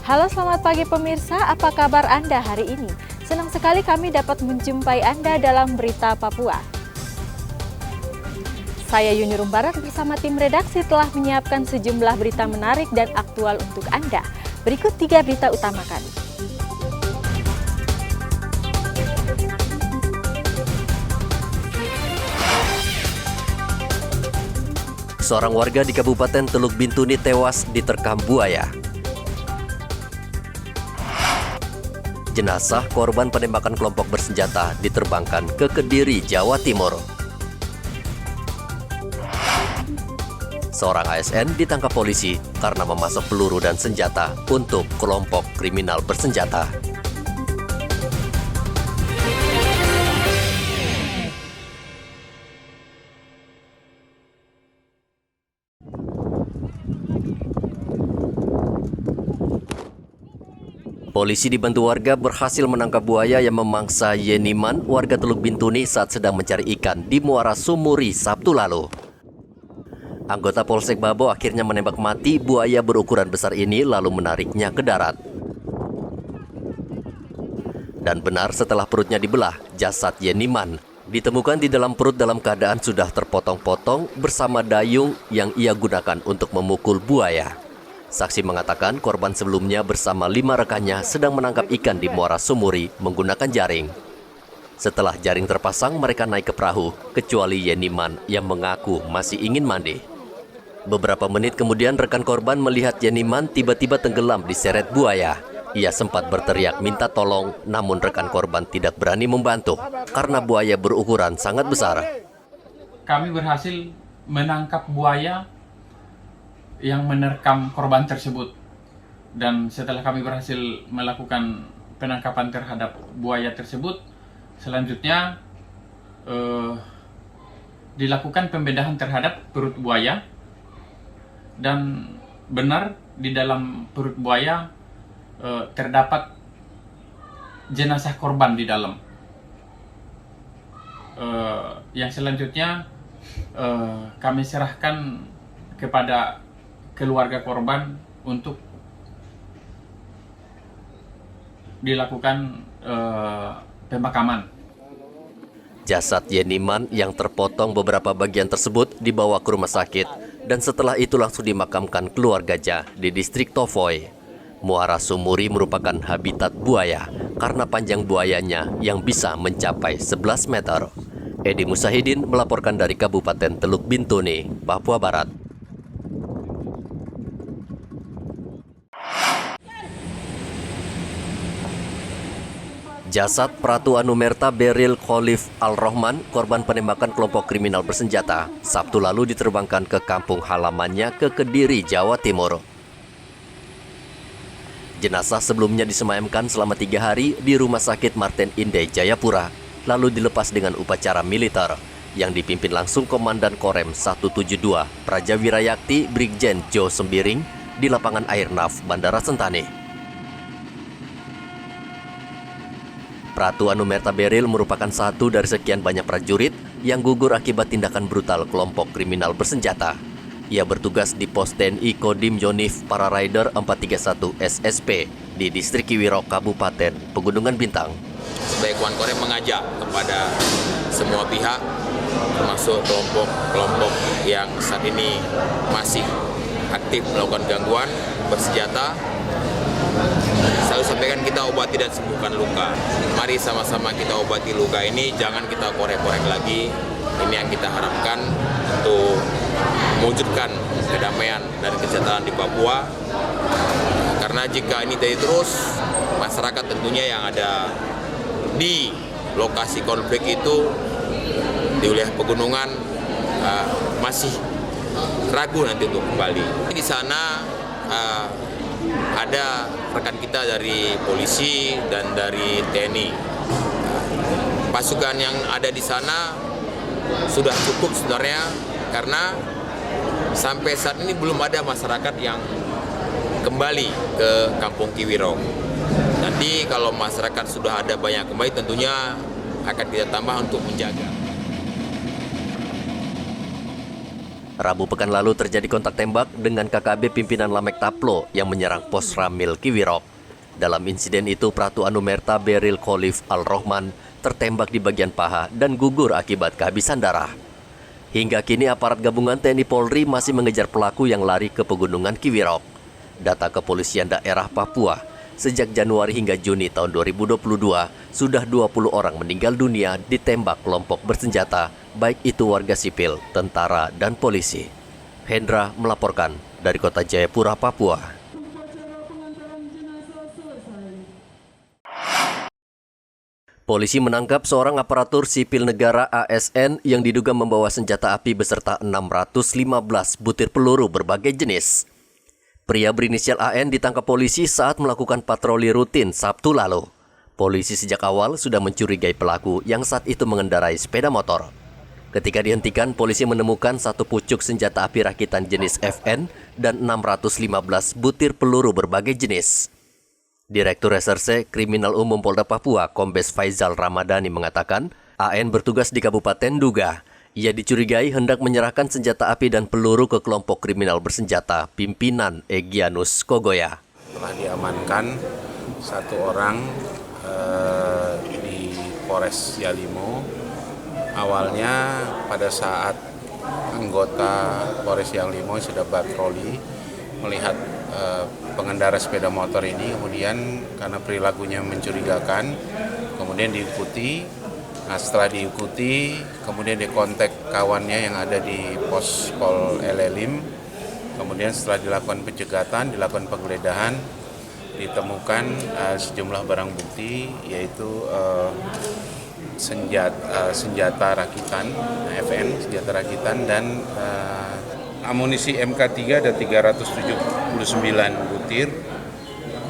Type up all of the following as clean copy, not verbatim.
Halo, selamat pagi pemirsa, apa kabar Anda hari ini? Senang sekali kami dapat menjumpai Anda dalam Berita Papua. Saya Yuni Rumbarat bersama tim redaksi telah menyiapkan sejumlah berita menarik dan aktual untuk Anda. Berikut 3 berita utama kami. Seorang warga di Kabupaten Teluk Bintuni tewas diterkam buaya. Jenazah korban penembakan kelompok bersenjata diterbangkan ke Kediri, Jawa Timur. Seorang ASN ditangkap polisi karena memasok peluru dan senjata untuk kelompok kriminal bersenjata. Polisi dibantu warga berhasil menangkap buaya yang memangsa Yeniman, warga Teluk Bintuni saat sedang mencari ikan di Muara Sumuri Sabtu lalu. Anggota Polsek Babo akhirnya menembak mati buaya berukuran besar ini lalu menariknya ke darat. Dan benar setelah perutnya dibelah, jasad Yeniman ditemukan di dalam perut dalam keadaan sudah terpotong-potong bersama dayung yang ia gunakan untuk memukul buaya. Saksi mengatakan korban sebelumnya bersama 5 rekannya sedang menangkap ikan di Muara Sumuri menggunakan jaring. Setelah jaring terpasang, mereka naik ke perahu, kecuali Yeniman yang mengaku masih ingin mandi. Beberapa menit kemudian rekan korban melihat Yeniman tiba-tiba tenggelam diseret buaya. Ia sempat berteriak minta tolong, namun rekan korban tidak berani membantu karena buaya berukuran sangat besar. Kami berhasil menangkap buaya yang menerkam korban tersebut, dan setelah kami berhasil melakukan penangkapan terhadap buaya tersebut, selanjutnya dilakukan pembedahan terhadap perut buaya, dan benar di dalam perut buaya terdapat jenazah korban di dalam. Yang selanjutnya kami serahkan kepada keluarga korban untuk dilakukan pemakaman. Jasad Yeniman yang terpotong beberapa bagian tersebut dibawa ke rumah sakit dan setelah itu langsung dimakamkan keluarganya di distrik Tofoy. Muara Sumuri merupakan habitat buaya karena panjang buayanya yang bisa mencapai 11 meter. Edi Musahidin melaporkan dari Kabupaten Teluk Bintuni, Papua Barat. Jasad Pratu Anumerta Beril Khalif Al-Rohman, korban penembakan kelompok kriminal bersenjata, Sabtu lalu diterbangkan ke kampung halamannya ke Kediri, Jawa Timur. Jenazah sebelumnya disemayamkan selama 3 hari di Rumah Sakit Martin Inde, Jayapura, lalu dilepas dengan upacara militer yang dipimpin langsung Komandan Korem 172 Prajawirayakti Brigjen Jo Sembiring di lapangan Airnav Bandara Sentani. Pratu Anumerta Beril merupakan satu dari sekian banyak prajurit yang gugur akibat tindakan brutal kelompok kriminal bersenjata. Ia bertugas di pos TNI Kodim Yonif Para Rider 431 SSP di distrik Kiwirok, Kabupaten Pegunungan Bintang. Sebagai Kawan Korem mengajak kepada semua pihak, termasuk kelompok-kelompok yang saat ini masih aktif melakukan gangguan bersenjata, selalu sampaikan kita obati dan sembuhkan luka. Mari sama-sama kita obati luka ini, jangan kita korek-korek lagi. Ini yang kita harapkan untuk mewujudkan kedamaian dan kesejahteraan di Papua. Karena jika ini terus, masyarakat tentunya yang ada di lokasi konflik itu di wilayah pegunungan masih ragu nanti untuk kembali. Di sana ada rekan kita dari polisi dan dari TNI. Pasukan yang ada di sana sudah cukup sebenarnya, karena sampai saat ini belum ada masyarakat yang kembali ke Kampung Kiwirok. Nanti kalau masyarakat sudah ada banyak kembali, tentunya akan kita tambah untuk menjaga. Rabu pekan lalu terjadi kontak tembak dengan KKB pimpinan Lamek Taplo yang menyerang pos Ramil Kiwirok. Dalam insiden itu, Pratu Anumerta Beril Khalif Al-Rohman tertembak di bagian paha dan gugur akibat kehabisan darah. Hingga kini aparat gabungan TNI Polri masih mengejar pelaku yang lari ke pegunungan Kiwirok. Data kepolisian daerah Papua, sejak Januari hingga Juni tahun 2022, sudah 20 orang meninggal dunia ditembak kelompok bersenjata, baik itu warga sipil, tentara, dan polisi. Hendra melaporkan dari Kota Jayapura, Papua. Polisi menangkap seorang aparatur sipil negara ASN yang diduga membawa senjata api beserta 615 butir peluru berbagai jenis. Pria berinisial AN ditangkap polisi saat melakukan patroli rutin Sabtu lalu. Polisi sejak awal sudah mencurigai pelaku yang saat itu mengendarai sepeda motor. Ketika dihentikan, polisi menemukan satu pucuk senjata api rakitan jenis FN dan 615 butir peluru berbagai jenis. Direktur Reserse Kriminal Umum Polda Papua, Kombes Faizal Ramadhani mengatakan, AN bertugas di Kabupaten Duga. Ia dicurigai hendak menyerahkan senjata api dan peluru ke kelompok kriminal bersenjata pimpinan Egyanus Kogoya. Telah diamankan satu orang di Polres Yalimo. Awalnya pada saat anggota Polres Yalimo sudah patroli melihat pengendara sepeda motor ini, kemudian karena perilakunya mencurigakan, kemudian diikuti. Nah, setelah diikuti, kemudian dikontak kawannya yang ada di pos Pol Elelim. Kemudian setelah dilakukan pencegatan, dilakukan penggeledahan, ditemukan sejumlah barang bukti, yaitu senjata rakitan, FN, senjata rakitan, dan amunisi MK3 ada 379 butir,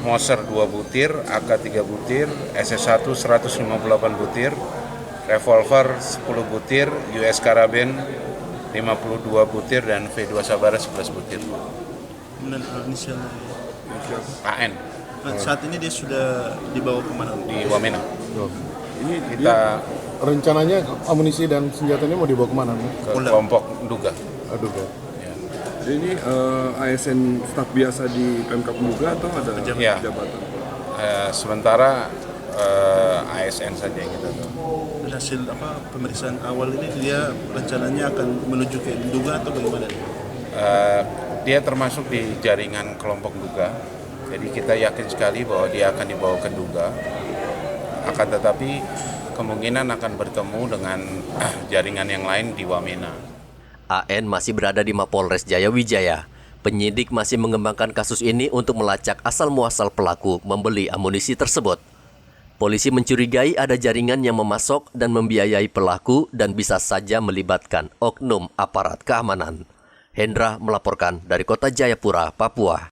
Moser 2 butir, AK 3 butir, SS1 158 butir, revolver 10 butir, US Karaben 52 butir, dan V2 Sabara 11 butir. Dan inisialnya AN. Saat ini dia sudah dibawa kemana? Di Wamena. Ini Kita rencananya amunisi dan senjatanya mau dibawa kemana? ke kelompok Duga. Aduh, Ya. Jadi ini ASN staf biasa di Pemkap Duga atau ada Ya. jabatan? Sementara ASN saja yang kita tahu. Dan hasil pemeriksaan awal ini dia rencananya akan menuju ke Duga atau bagaimana? Dia termasuk di jaringan kelompok Duga, jadi kita yakin sekali bahwa dia akan dibawa ke Duga. Akan tetapi kemungkinan akan bertemu dengan jaringan yang lain di Wamena. AN masih berada di Mapolres Jayawijaya. Penyidik masih mengembangkan kasus ini untuk melacak asal-muasal pelaku membeli amunisi tersebut. Polisi mencurigai ada jaringan yang memasok dan membiayai pelaku dan bisa saja melibatkan oknum aparat keamanan. Hendra melaporkan dari Kota Jayapura, Papua.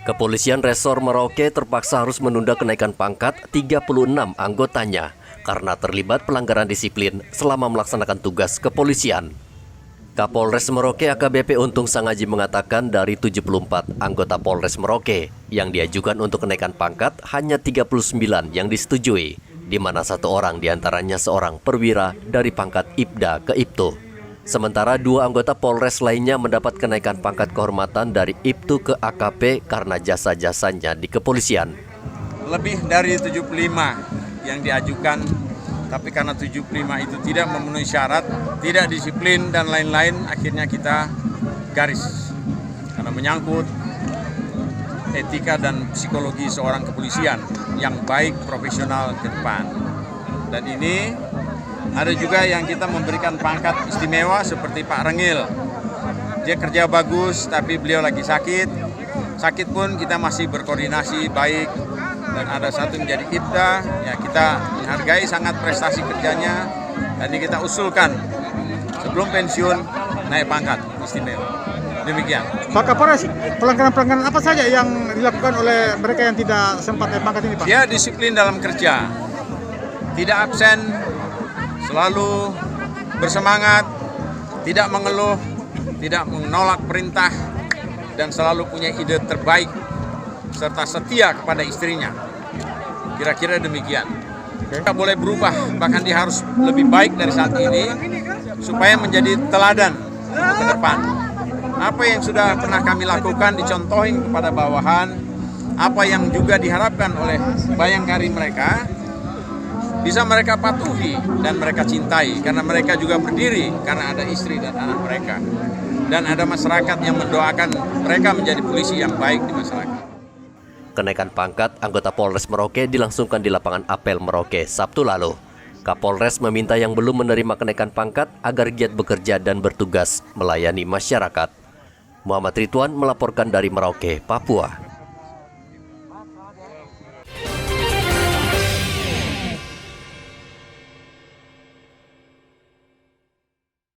Kepolisian Resor Merauke terpaksa harus menunda kenaikan pangkat 36 anggotanya karena terlibat pelanggaran disiplin selama melaksanakan tugas kepolisian. Kapolres Merauke AKBP Untung Sangaji mengatakan dari 74 anggota Polres Merauke yang diajukan untuk kenaikan pangkat hanya 39 yang disetujui, di mana satu orang diantaranya seorang perwira dari pangkat Ibda ke Ibtu. Sementara 2 anggota Polres lainnya mendapat kenaikan pangkat kehormatan dari Ibtu ke AKP karena jasa-jasanya di kepolisian. Lebih dari 75 yang diajukan, tapi karena 75 itu tidak memenuhi syarat, tidak disiplin dan lain-lain, akhirnya kita garis. Karena menyangkut etika dan psikologi seorang kepolisian yang baik, profesional ke depan. Dan ini ada juga yang kita memberikan pangkat istimewa seperti Pak Rengil. Dia kerja bagus tapi beliau lagi sakit. Sakit pun kita masih berkoordinasi baik. Dan ada satu menjadi Ibda, ya kita menghargai sangat prestasi kerjanya. Dan ini kita usulkan sebelum pensiun naik pangkat istimewa. Demikian. Pak Kapolres, pelanggaran-pelanggaran apa saja yang dilakukan oleh mereka yang tidak sempat naik pangkat ini, Pak? Dia disiplin dalam kerja, tidak absen, selalu bersemangat, tidak mengeluh, tidak menolak perintah, dan selalu punya ide terbaik, serta setia kepada istrinya. Kira-kira demikian. Kita boleh berubah, bahkan dia harus lebih baik dari saat ini supaya menjadi teladan ke depan. Apa yang sudah pernah kami lakukan dicontohin kepada bawahan, apa yang juga diharapkan oleh bayangkari mereka bisa mereka patuhi dan mereka cintai, karena mereka juga berdiri karena ada istri dan anak mereka, dan ada masyarakat yang mendoakan mereka menjadi polisi yang baik di masyarakat. Kenaikan pangkat anggota Polres Merauke dilangsungkan di lapangan apel Merauke Sabtu lalu. Kapolres meminta yang belum menerima kenaikan pangkat agar giat bekerja dan bertugas melayani masyarakat. Muhammad Ridwan melaporkan dari Merauke, Papua.